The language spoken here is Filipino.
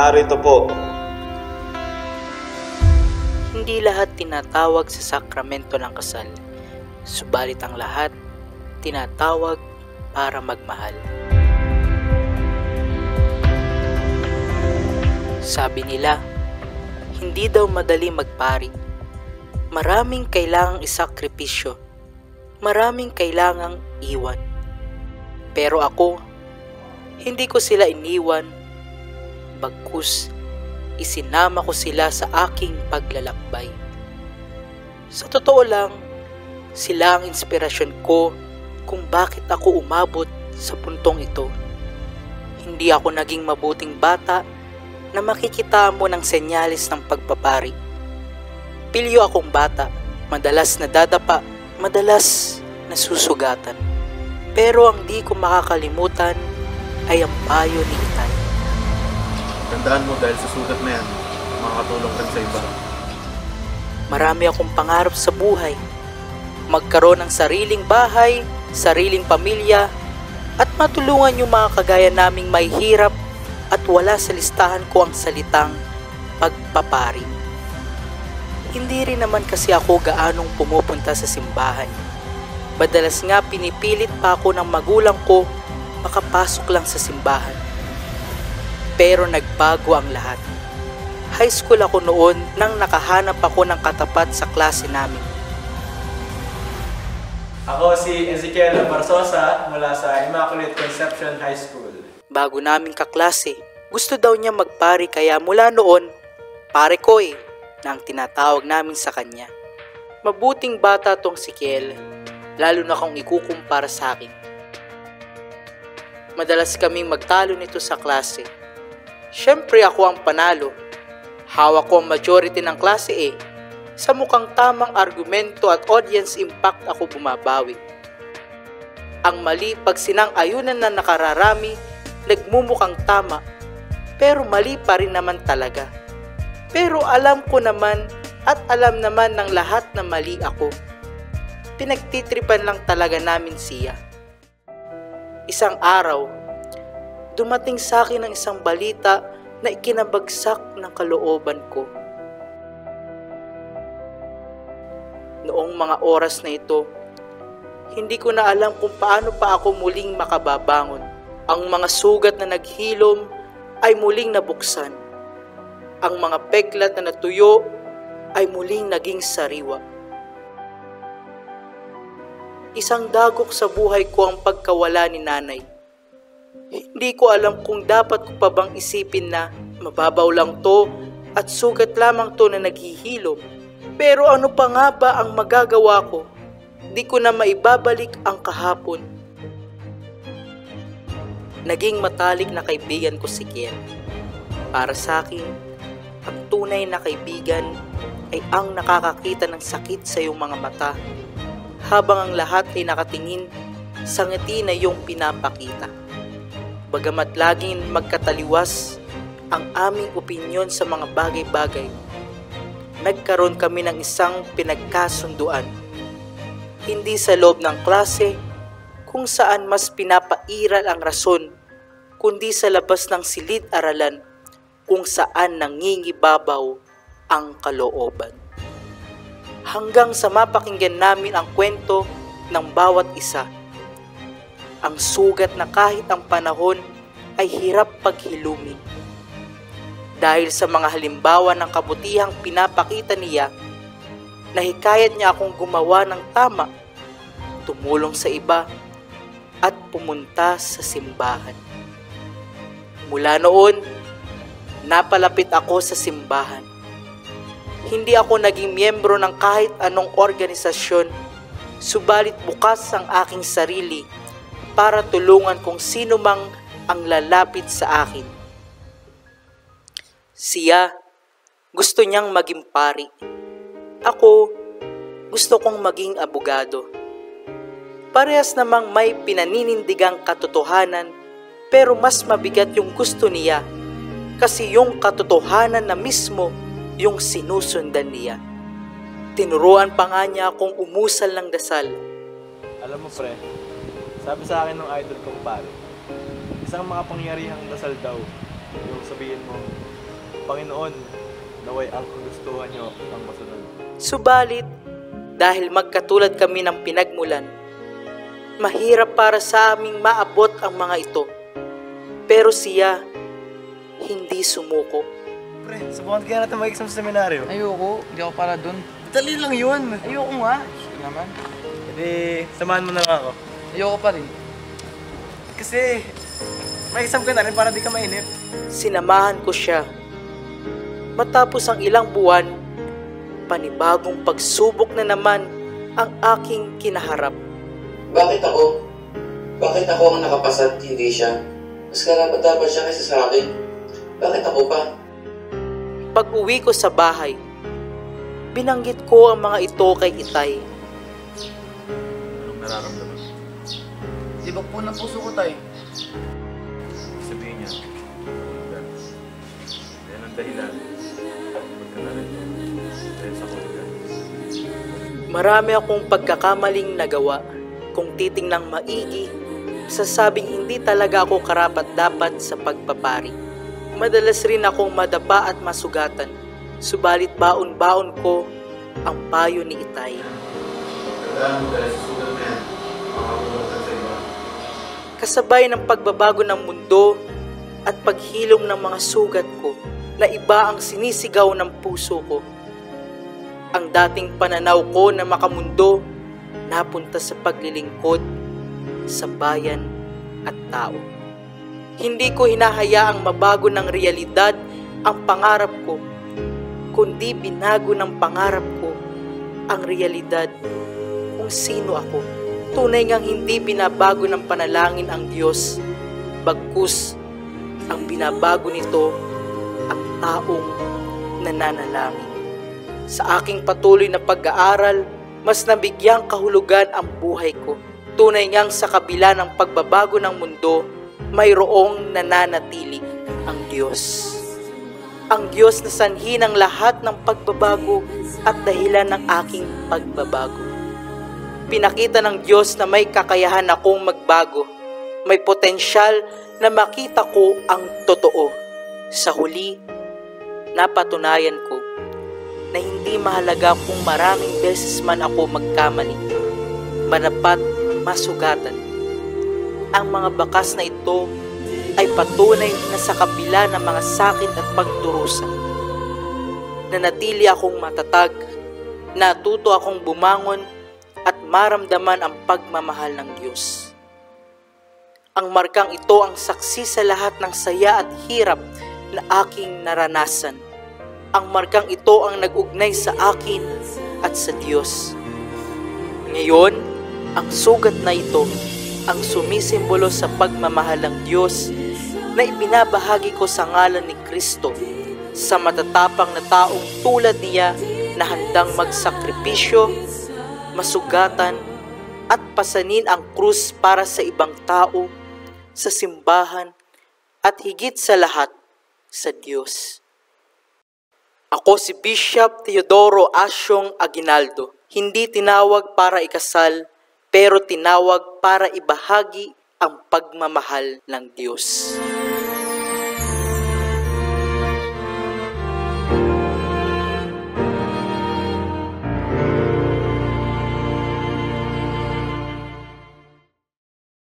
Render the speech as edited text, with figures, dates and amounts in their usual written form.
narito po. Hindi lahat tinatawag sa sakramento ng kasal, subalit ang lahat tinatawag para magmahal. Sabi nila, hindi daw madali magpari. Maraming kailangang isakripisyo, maraming kailangang iwan. Pero ako, hindi ko sila iniwan, bagkus isinama ko sila sa aking paglalakbay. Sa totoo lang, sila ang inspirasyon ko kung bakit ako umabot sa puntong ito. Hindi ako naging mabuting bata na makikita mo ng senyales ng pagpapari. Pilyo akong bata, madalas nadadapa, madalas nasusugatan. Pero ang di ko makakalimutan ay ang payo ni Itay. Tandaan mo dahil sa sugat na yan, makakatulong ka sa iba. Marami akong pangarap sa buhay. Magkaroon ng sariling bahay, sariling pamilya, at matulungan yung mga kagaya naming may hirap at wala sa listahan ko ang salitang pagpapari. Hindi rin naman kasi ako gaanong pumupunta sa simbahan. Madalas nga pinipilit pa ako ng magulang ko makapasok lang sa simbahan. Pero nagbago ang lahat. High school ako noon nang nakahanap ako ng katapat sa klase namin. Ako si Ezekiel Barsosa mula sa Immaculate Conception High School. Bago naming kaklase, gusto daw niya magpari kaya mula noon, pare ko na ang tinatawag namin sa kanya. Mabuting bata tong si Kiel, lalo na kung ikukumpara sa akin. Madalas kaming magtalo nito sa klase. Siyempre ako ang panalo. Hawak ko ang majority ng klase Sa mukhang tamang argumento at audience impact ako bumabawi. Ang mali pag sinang-ayunan na nakararami, nagmumukhang tama, pero mali pa rin naman talaga. Pero alam ko naman at alam naman ng lahat na mali ako. Pinagtitripan lang talaga namin siya. Isang araw, dumating sa akin ang isang balita na ikinabagsak ng kalooban ko. Noong mga oras na ito, hindi ko na alam kung paano pa ako muling makababangon. Ang mga sugat na naghilom ay muling nabuksan. Ang mga peklat na natuyo ay muling naging sariwa. Isang dagok sa buhay ko ang pagkawala ni nanay. Hindi ko alam kung dapat ko pa bang isipin na mababaw lang to at sugat lamang to na naghihilom. Pero ano pa nga ba ang magagawa ko? Di ko na maibabalik ang kahapon. Naging matalik na kaibigan ko si Kiel. Para sa akin, ang tunay na kaibigan ay ang nakakakita ng sakit sa iyong mga mata habang ang lahat ay nakatingin sa ngiti na iyong pinapakita. Bagamat laging magkataliwas ang aming opinyon sa mga bagay-bagay, nagkaroon kami ng isang pinagkasunduan. Hindi sa loob ng klase kung saan mas pinapairal ang rason, kundi sa labas ng silid-aralan kung saan nangingibabaw ang kalooban. Hanggang sa mapakinggan namin ang kwento ng bawat isa. Ang sugat na kahit ang panahon ay hirap paghilumin. Dahil sa mga halimbawa ng kabutihang pinapakita niya, nahikayat niya akong gumawa ng tama, tumulong sa iba, at pumunta sa simbahan. Mula noon, napalapit ako sa simbahan. Hindi ako naging miyembro ng kahit anong organisasyon, subalit bukas ang aking sarili para tulungan kung sino mang ang lalapit sa akin. Siya, gusto niyang maging pari. Ako, gusto kong maging abogado. Parehas namang may pinaninindigang katotohanan, pero mas mabigat yung gusto niya kasi yung katotohanan na mismo yung sinusundan niya. Tinuruan pa nga niya akong umusal ng dasal. Alam mo pre, sabi sa akin ng idol kong pare, isang makapangyarihang dasal daw, yung sabihin mo, Panginoon, naway ang kagustuhan niyo ang masunod. Subalit, dahil magkatulad kami ng pinagmulan, mahirap para sa aming maabot ang mga ito. Pero siya, hindi sumuko. Pre, subukan kaya natin mag-exam sa seminaryo. Ayoko, hindi ako para dun. Dali lang yun. Ayoko nga. Gusto naman. Hindi, samahan mo na lang ako. Ayoko pa rin. Kasi, may exam ka na rin para di ka mainip. Sinamahan ko siya. Matapos ang ilang buwan, panibagong pagsubok na naman ang aking kinaharap. Bakit ako? Bakit ako ang nakapasa at hindi siya? Mas karapat dapat siya kaysa sa akin. Bakit ako pa? Pag-uwi ko sa bahay, binanggit ko ang mga ito kay Itay. Anong nararamdaman? Di ba po ng puso ko, Tay? Sabihin niya. Yan ang dahilan. Huwag ka na rin. Dahil sa kuligan. Marami akong pagkakamaling nagawa. Kung titingnang maigi, sasabing hindi talaga ako karapat-dapat sa pagpapari. Madalas rin akong madapa at masugatan, subalit baon-baon ko ang payo ni Itay. Tandaan mo dahil sa sugat na yan, makakatulong ka sa iba. Kasabay ng pagbabago ng mundo at paghilom ng mga sugat ko, na iba ang sinisigaw ng puso ko. Ang dating pananaw ko na makamundo, napunta sa paglilingkod sa bayan at tao. Hindi ko hinahayaang mabago ng realidad ang pangarap ko, kundi binago ng pangarap ko ang realidad kung sino ako. Tunay ngang hindi binabago ng panalangin ang Diyos, bagkus ang binabago nito ang taong nananalangin. Sa aking patuloy na pag-aaral, mas nabigyang kahulugan ang buhay ko. Tunay ngang sa kabila ng pagbabago ng mundo, mayroong nananatili ang Diyos. Ang Diyos na sanhi ng lahat ng pagbabago at dahilan ng aking pagbabago. Pinakita ng Diyos na may kakayahan akong magbago. May potensyal na makita ko ang totoo. Sa huli, napatunayan ko na hindi mahalaga kung maraming beses man ako magkamali, manapat, masugatan. Ang mga bakas na ito ay patunay na sa kabila ng mga sakit at pagdurusa, nanatili akong matatag, natuto akong bumangon at maramdaman ang pagmamahal ng Diyos. Ang markang ito ang saksi sa lahat ng saya at hirap na aking naranasan. Ang markang ito ang nag-ugnay sa akin at sa Diyos. Ngayon, ang sugat na ito ang sumisimbolo sa pagmamahal ng Diyos na ibinabahagi ko sa ngalan ni Kristo sa matatapang na taong tulad niya na handang magsakripisyo, masugatan at pasanin ang krus para sa ibang tao, sa simbahan at higit sa lahat sa Diyos. Ako si Bishop Teodoro Asyong Aguinaldo, hindi tinawag para ikasal, pero tinawag para ibahagi ang pagmamahal ng Diyos.